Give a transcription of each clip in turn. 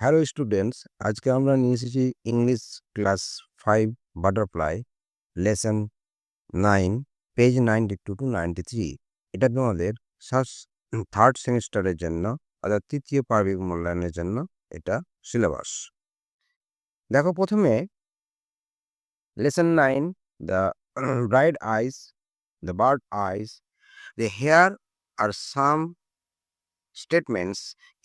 Hello students, আজকে আমরা নিয়ে এসেছি English class 5 butterfly lesson 9 page 92 to 93। এটা তোমাদের থার্ড সেমিস্টারের জন্য অর্থাৎ তৃতীয় পার্বিক মূল্যায়নের জন্য এটা সিলেবাস। দেখো প্রথমে lesson 9, the bride eyes, the bird eyes, there are some statements.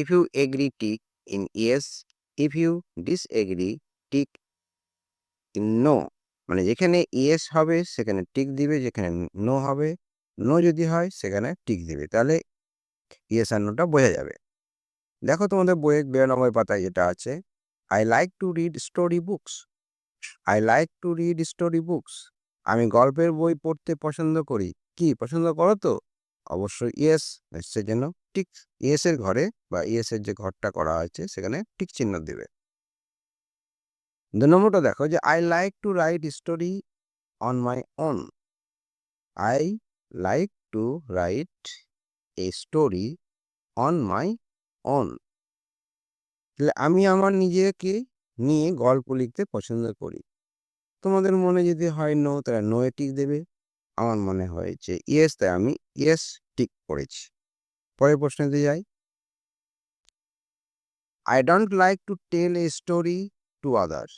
If you agree, tick in yes. If you disagree, tick in no. মানে যেখানে ইয়েস হবে সেখানে টিক দিবে, যেখানে নো হবে, নো যদি হয় সেখানে টিক দিবে, তাহলে ইয়েস আর নোটা বোঝা যাবে। দেখো তোমাদের বইয়ের 92 পাতায় যেটা আছে, I like to read story books. I like to read story books. আমি গল্পের বই পড়তে পছন্দ করি। কি পছন্দ করো তো? অবশ্যই ইয়েস, সেজন্য টিক ইয়েস এর ঘরে বা ইয়েস এর যে ঘরটা করা আছে সেখানে টিক চিহ্ন দিবে। 2 নম্বরটা দেখো যে I like to write story on my own. I like to write a story on my own. তাহলে আমি আমার নিজেকে নিয়ে গল্প লিখতে পছন্দ করি। তোমাদের মনে যদি হয় নো, তাহলে নো এ টিক দেবে। আমার মনে হয়েছে ইয়েস, তাই আমি ইয়েস টিক করেছি। পরের প্রশ্নতে যাই। I don't like to tell a story to others.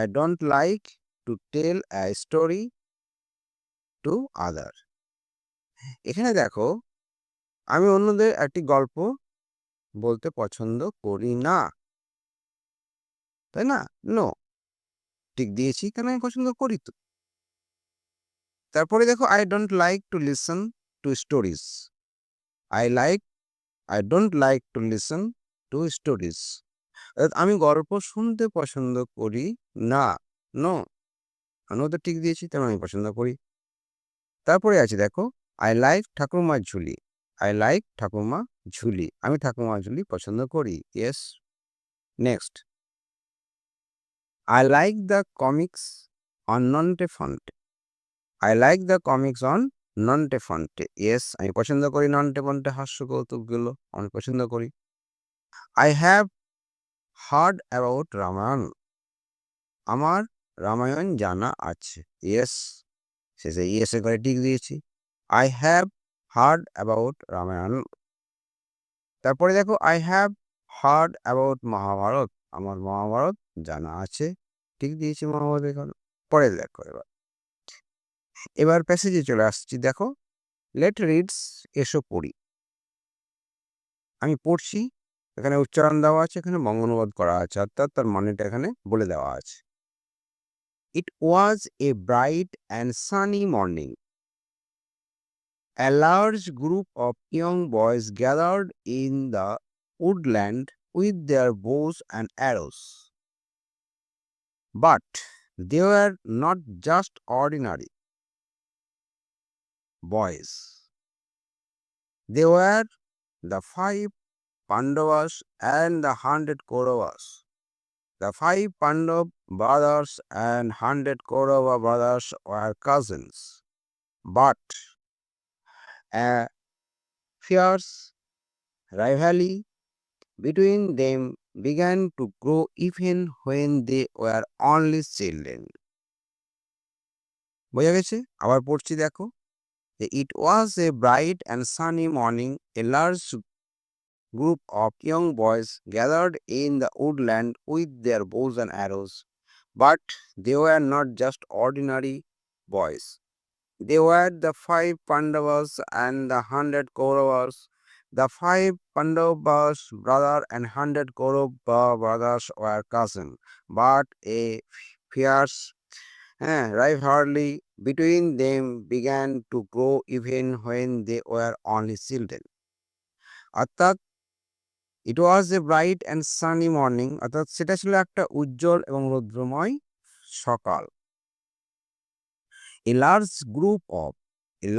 I don't like to tell a story to others. এখানে দেখো আমি অন্যদের একটি গল্প বলতে পছন্দ করি না, তাই না? নো টিক দিয়েছি, কেন আমি পছন্দ করি তো। তারপরে দেখো I don't like to listen to stories. I don't like to listen to stories. আমি গল্প শুনতে পছন্দ করি না, নো। আমিও তো ঠিক দিয়েছি, তেমন আমি পছন্দ করি। তারপরে আছে দেখো I like Thakurmar Jhuli. I like Thakurma Jhuli. আমি ঠাকুরমা ঝুলি পছন্দ করি, yes. Next, I like the comics on Nonte Phonte. I like the comics on Nonte Phonte, yes. আমি পছন্দ করি নন্টে ফন্টে হাস্য কৌতুকগুলো, আমি পছন্দ করি। I have heard about Ramayana. আমার রামায়ণ জানা আছে, ইয়েস। শেষে ইয়েস এর করে টিক দিয়েছি। I have heard about Ramayana. তারপরে দেখো I have heard about Mahabharata. আমার মহাভারত জানা আছে, ঠিক দিয়েছি মহাভারত এখানে। পরে দেখো এবার প্যাসেজে চলে আসছি। দেখো লেট রিডস, এসো পড়ি। আমি পড়ছি, এখানে উচ্চারণ দেওয়া আছে, এখানে বঙ্গানুবাদ করা আছে, অর্থাৎ তার মানেটা এখানে বলে দেওয়া আছে। It was a bright and sunny morning. A large group of young boys gathered in the woodland with their bows and arrows. But they were not just ordinary boys. They were the 5 Pandavas and the 100 Kauravas. The 5 Pandav brothers and 100 Kaurava brothers were cousins. But a fierce rivalry between them began to grow even when they were only children. বোঝা গেছে? আবার পড়ছি দেখো। It was a bright and sunny morning. A large group of young boys gathered in the woodland with their bows and arrows. But they were not just ordinary boys. They were the 5 Pandavas and the 100 Kauravas. The 5 Pandavas brother and 100 Kaurava brothers were cousins, but a fierce rivalry between them began to grow even when they were only children. অর্থাৎ it was a bright and sunny morning, অর্থাৎ সেটা ছিল একটা উজ্জ্বল এবং রৌদ্রময় সকাল। A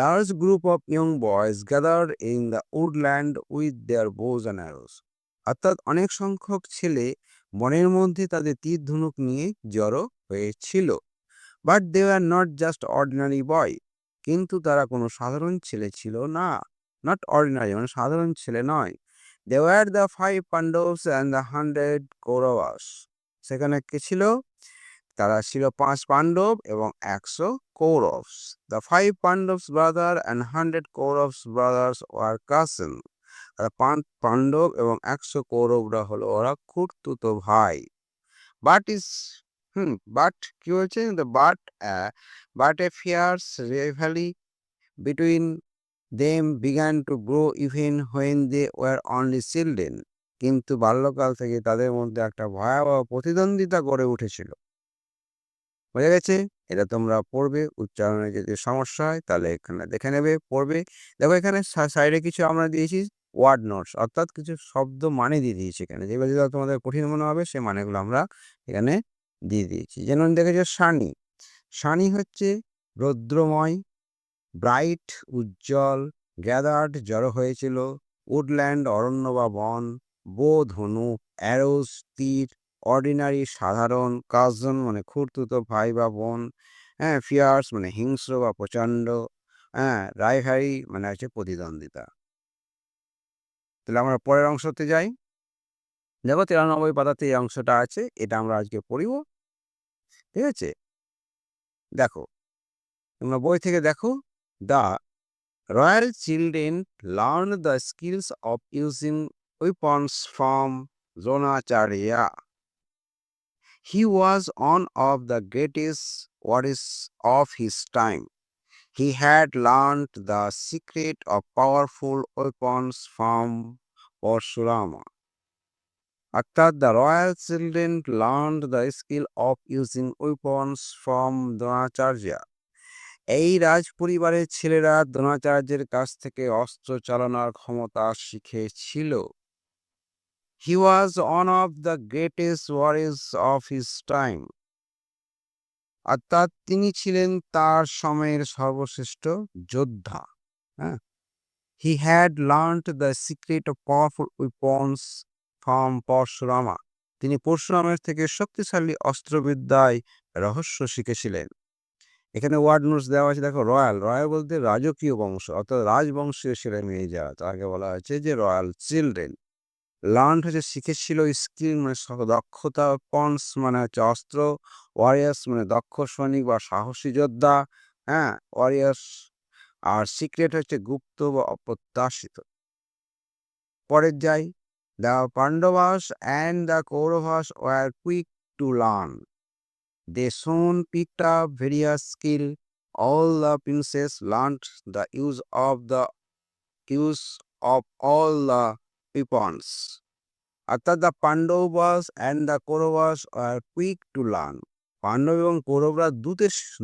large group of young boys gathered in the woodland with their bows and arrows. অর্থাৎ অনেক সংখ্যক ছেলে বনের মধ্যে তাদের তীর ধনুক নিয়ে জড়ো হয়েছিল। But they are not just ordinary boy, কিন্তু তারা কোনো সাধারণ ছেলে ছিল না। নট অর্ডিনারি মানে সাধারণ ছেলে নয়। They were the 5 Pandavas and the 100 Kauravas. সেখানে কে ছিল? তারা ছিল ৫ পাণ্ডব এবং ১০০ Kauravas. The 5 Pandavas brother and 100 Kauravas brothers were cousin. Pandava এবং ১০০ কৌরবরা হলো ওরা খুড়তুতো ভাই। But is but কি বলছে? But a fierce rivalry between them began to grow even when they were only children. কিন্তু বাল্যকাল থেকে তাদের মধ্যে একটা ভয়াবহ প্রতিদ্বন্দ্বিতা গড়ে উঠেছিল। বোঝা গেছে? এটা তোমরা পড়বে, উচ্চারণে যদি সমস্যা হয় তাহলে এখানে দেখে নেবে, পড়বে। দেখো এখানে সাইডে কিছু আমরা দিয়েছি ওয়ার্ড নোটস, অর্থাৎ কিছু শব্দ মানে দিয়ে দিয়েছি এখানে। যেগুলো যেগুলো তোমাদের কঠিন মনে হবে সেই মানেগুলো আমরা এখানে দিয়ে দিয়েছি। যেমন দেখেছো সানি। সানি হচ্ছে রৌদ্রময়, ব্রাইট উজ্জ্বল, গ্যাদার্ড জড়ো হয়েছিল, উডল্যান্ড অরণ্য বা বন, বো ধনুক, অ্যারোস তীর, অর্ডিনারি সাধারণ, কাজন মানে খুড়তুতো ভাই বা বোন, হ্যাঁ, ফিয়ার্স মানে হিংস্র বা প্রচণ্ড, হ্যাঁ, রাইভারি মানে হচ্ছে প্রতিদ্বন্দ্বিতা। তাহলে আমরা পরের অংশতে যাই। দেখো 93 পাতাতে এই অংশটা আছে, এটা আমরা আজকে পড়িব। ঠিক আছে? দেখো তোমরা বই থেকে দেখো। The Royal children learned the skills of using weapons from Dronacharya. He was one of the greatest warriors of his time. He had learned the secret of powerful weapons from Parshurama. অর্থাৎ the royal children learned the skill of using weapons from Dronacharya. এই রাজ পরিবারের ছেলেরা দ্রোণাচার্যের কাছ থেকে অস্ত্র চালানোর ক্ষমতা শিখেছিল। He was one of the greatest warriors of his time. অর্থাৎ তিনি ছিলেন তার সময়ের সর্বশ্রেষ্ঠ যোদ্ধা। হ্যাঁ, He had learned the secret of powerful weapons from Parshurama. তিনি পরশুরামের থেকে শক্তিশালী অস্ত্রবিদ্যায় রহস্য শিখেছিলেন। এখানে ওয়ার্ড নোটস দেওয়া আছে। দেখো রয়্যাল, রয়্যাল বলতে রাজকীয় বংশ, অর্থাৎ রাজবংশীয় ছেলে মেয়ে যারা, তাকে বলা হয়েছে যে রয়্যাল চিলড্রেন। লার্ন হচ্ছে শিখেছিল, স্কিল মানে দক্ষতা, পন্স মানে হচ্ছে অস্ত্র, ওয়ারিয়ার্স মানে দক্ষ সৈনিক বা সাহসী যোদ্ধা, হ্যাঁ, ওয়ারিয়ার্স। আর সিক্রেট হচ্ছে গুপ্ত বা অপ্রত্যাশিত। পরের যাই। The Pandavas and the Kauravas were quick to learn. They soon picked up various skill. All the princes learnt the use of all the weapons. অর্থাৎ the Pandavas and the Kauravas are quick to learn. Pandava এবং কৌরবরা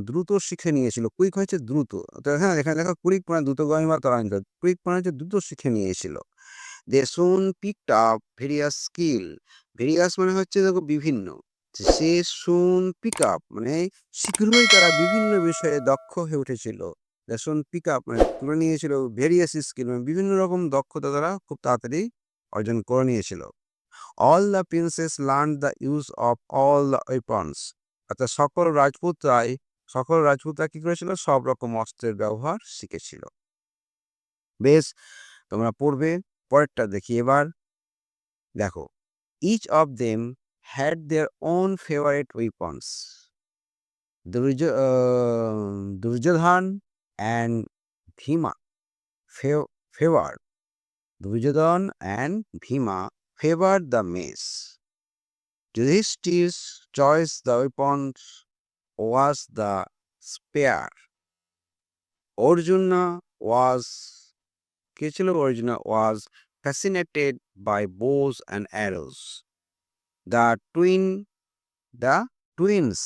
দ্রুত শিখে নিয়েছিল। কুইক হচ্ছে দ্রুত। হ্যাঁ, এখানে দেখো কুইক মানে দ্রুতগামী বা ত্বরান্বিত। কুইক মানে হচ্ছে দ্রুত শিখে নিয়েছিল। They soon picked up various skill. Various মানে হচ্ছে দেখো বিভিন্ন। সে সুন পিক আপ মানে শীঘ্রই তারা বিভিন্ন বিষয়ে দক্ষ হয়ে উঠেছিল। সুন পিক আপ মানে তুলে নিয়েছিল ভেরিয়াস স্কিল মানে বিভিন্ন রকম দক্ষতা তারা খুব তাড়াতাড়ি অর্জন করে নিয়েছিল। All the princess learn the use of all the weapons. অর্থাৎ সকল রাজপুতরা কি করেছিল? সব রকম অস্ত্রের ব্যবহার শিখেছিল। বেশ, তোমরা পড়বে। পরেরটা দেখি এবার। দেখো, each of them had their own favorite weapons. Duryodhan and Bhima favored. Duryodhan and Bhima favored the mace. Yudhishthir's choice the weapons was the spear. Arjuna was fascinated by bows and arrows. The twins,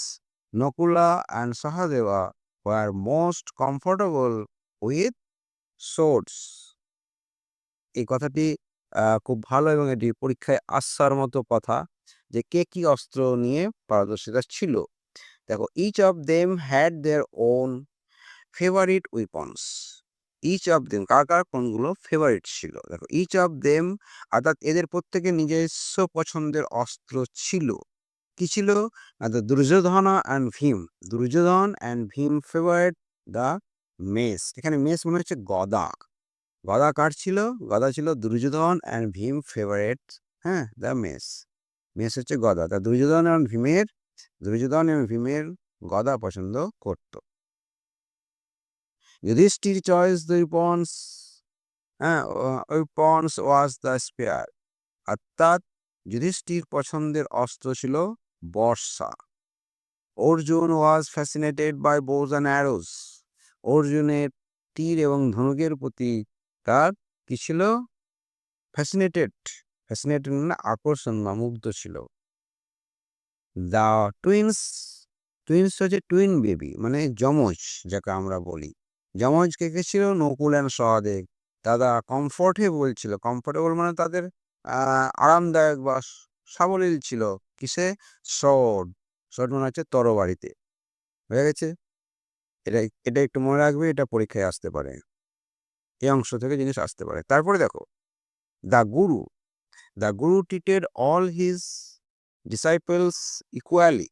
Nakula and Sahadeva, were most comfortable with swords. এই কথাটি খুব ভালো এবং এটি পরীক্ষায় আসার মতো কথা যে কে কি অস্ত্র নিয়ে পারদর্শিতা ছিল। দেখো, each of them had their own favorite weapons. Each of them কার কোনগুলো ফেভারিট ছিল। দেখো, each of them অর্থাৎ এদের প্রত্যেকের নিজস্ব পছন্দের অস্ত্র ছিল। কি ছিল? Duryodhana and Bhim. Duryodhan and Bhim favourite the mace. এখানে মেস মনে হচ্ছে গদা। গদা কার ছিল? গদা ছিল দুর্যোধন অ্যান্ড ভীম ফেভারেট, হ্যাঁ, দ্য মেস। মেস হচ্ছে গদা। তা দুর্যোধন এবং ভীমের গদা পছন্দ করত। Yudhishthir choice the weapons was the spear, অর্থাৎ যুধিষ্ঠির পছন্দের অস্ত্র ছিল বর্ষা। Arjun was fascinated by bows and arrows, অর্জুনের তীর এবং ধনুকের প্রতি তার কি ছিল? ফ্যাসিনেটেড মানে আকর্ষণ বা মুগ্ধ ছিল। দ্য টুইন্স হচ্ছে টুইন বেবি, মানে যমজ যাকে আমরা বলি। যমজ কে ছিল? নকুল অ্যান্ড সহদেব। দাদা কমফোর্টেবল মানে তাদের আরামদায়ক বা সাবলীল ছিল কিসে? শর্ট মানে হচ্ছে তরবারিতে। হয়ে গেছে? এটা একটু মনে রাখবে, এটা পরীক্ষায় আসতে পারে, এই অংশ থেকে জিনিস আসতে পারে। তারপরে দেখো, the Guru treated all his disciples equally,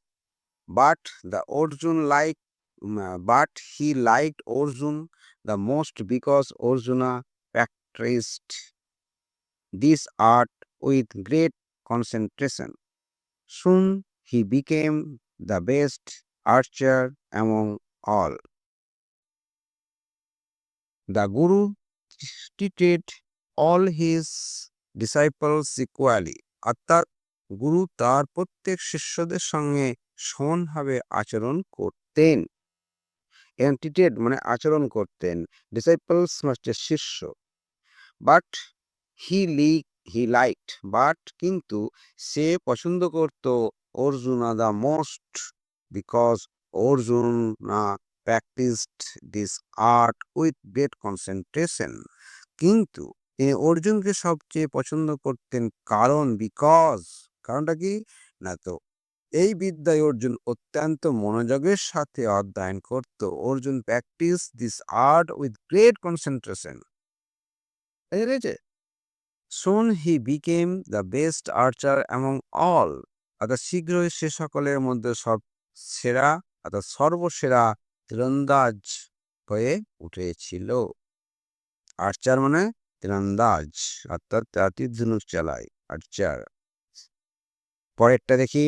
but he liked Arjun the most because Arjuna practiced this art with great concentration. Soon he became the best archer among all. The Guru treated all his disciples equally, অর্থাৎ গুরু তার প্রত্যেক শিষ্যদের সঙ্গে সমানভাবে আচরণ করতেন। Treated মানে আচরণ করতেন, ডিসাইপলস মানে শিষ্য। বাট হি লাইকড, বাট কিন্তু সে পছন্দ করত Arjuna the most, because Arjuna practised this art with great concentration. কিন্তু তিনি অর্জুনকে সবচেয়ে পছন্দ করতেন কারণটা কি না, তো এই বিদ্যায় অর্জুন অত্যন্ত মনোযোগের সাথে অধ্যয়ন করত। Arjun practice this art with great concentration. Soon he became the best archer among all, অর্থাৎ শীঘ্রই সে সকলের মধ্যে সর্বসেরা তীরন্দাজ হয়ে উঠেছিল। আর্চার মানে তীরন্দাজ, অর্থাৎ তীর ধনুক চালায়, আর্চার। পরেরটা দেখি,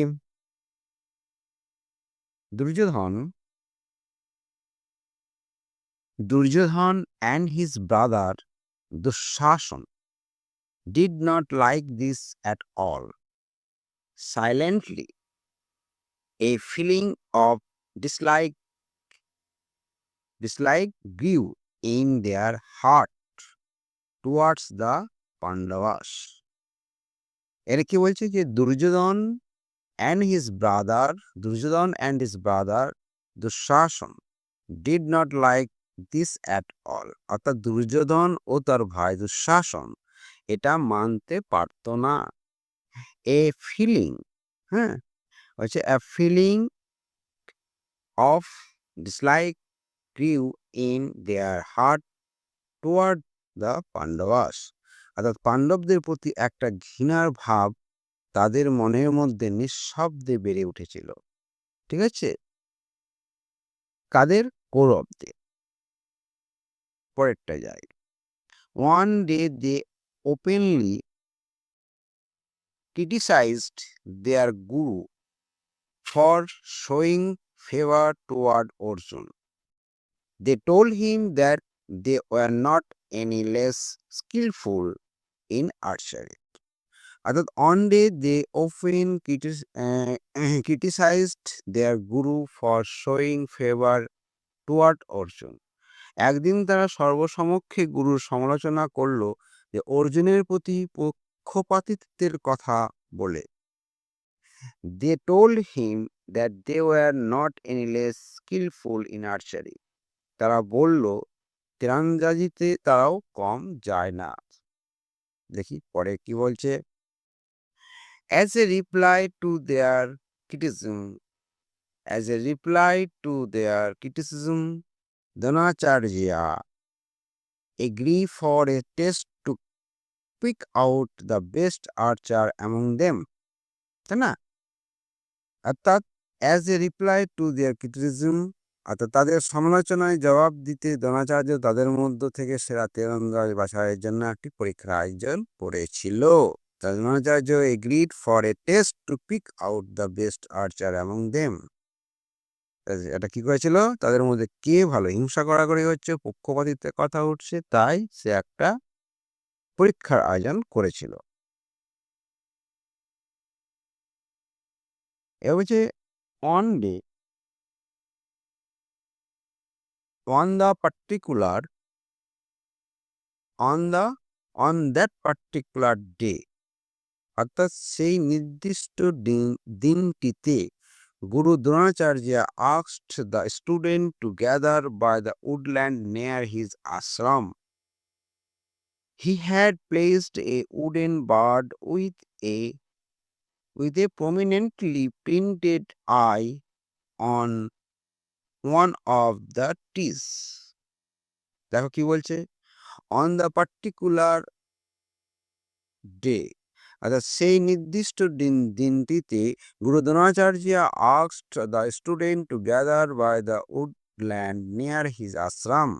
Duryodhan and his brother Dushashan did not like this at all. Silently, a feeling of dislike grew in their heart towards the Pandavas. এর কি বলছে যে Duryodhan and his brother Dushashan did not like this at all, অর্থাৎ দুর্যোধন ও তার ভাই দুঃশাসন এটা মানতে পারতো না। এ ফিলিং, হ্যাঁ, হচ্ছে a feeling of dislike grew in their heart toward the Pandavas, অর্থাৎ পাণ্ডবদের প্রতি একটা ঘৃণার ভাব তাদের মনের মধ্যে নিঃশব্দে বেড়ে উঠেছিল। ঠিক আছে? কাদের? কৌরবদের। পরেরটা যাই। One day they openly criticized their guru for showing favor toward Arjun. They told him that they were not any less skillful in archery. অর্থাৎ on day they often criticized their guru for showing favor toward Arjun. একদিন তারা সর্বসমক্ষে গুরুর সমালোচনা করল যে অর্জুনের প্রতি পক্ষপাতিত্বের কথা বলে। They told him that they were not any less skillful in archery. তারা বলল তীরন্দাজিতে তারাও কম যায় না। দেখি পরে কি বলছে। As a reply to their criticism, Dronacharya agreed for a test to pick out the best archer among them. তাই না? অর্থাৎ as a reply to their criticism, অর্থাৎ তাদের সমালোচনায় জবাব দিতে দ্রোণাচার্য তাদের মধ্য থেকে সেরা তীরন্দাজ বাছাইয়ের জন্য একটি পরীক্ষার আয়োজন করেছিল। Dronacharya agreed for a test to pick out the best archer among them. এটা কি করেছিল, তাদের মধ্যে কে ভালো, হিংসা করাকরি হচ্ছে, পক্ষপাতিত্বের কথা উঠছে, তাই সে একটা পরীক্ষার আয়োজন করেছিল। এবার হচ্ছে on day on that particular day, অর্থাৎ সেই নির্দিষ্ট দিনটিতে গুরু Dronacharya asked the student to gather by the woodland near his ashram. He had placed a wooden bird with a prominently printed eye on one of the trees. দেখো কি বলছে, on the particular day, অর্থাৎ সেই নির্দিষ্ট দিনটিতে গুরু Dronacharya asked the student to gather by the woodland near his ashram.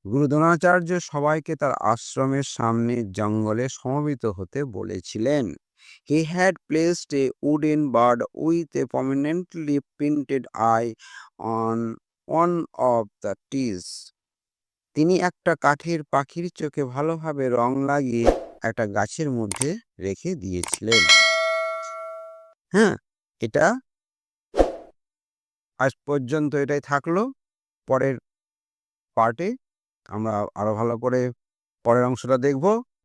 গুরু দ্রোণাচার্য সবাইকে তার আশ্রমের সামনে জঙ্গলে সমবেত হতে বলেছিলেন। He had placed a wooden bird with a prominently printed eye on one of the trees. তিনি একটা কাঠের পাখির চোখে ভালোভাবে রং লাগিয়ে একটা গাছের মধ্যে রেখে দিয়েছিলেন। হ্যাঁ, এটা আজ পর্যন্ত এটাই থাকলো। পরের পার্টে আমরা আরো ভালো করে পরের অংশটা দেখব।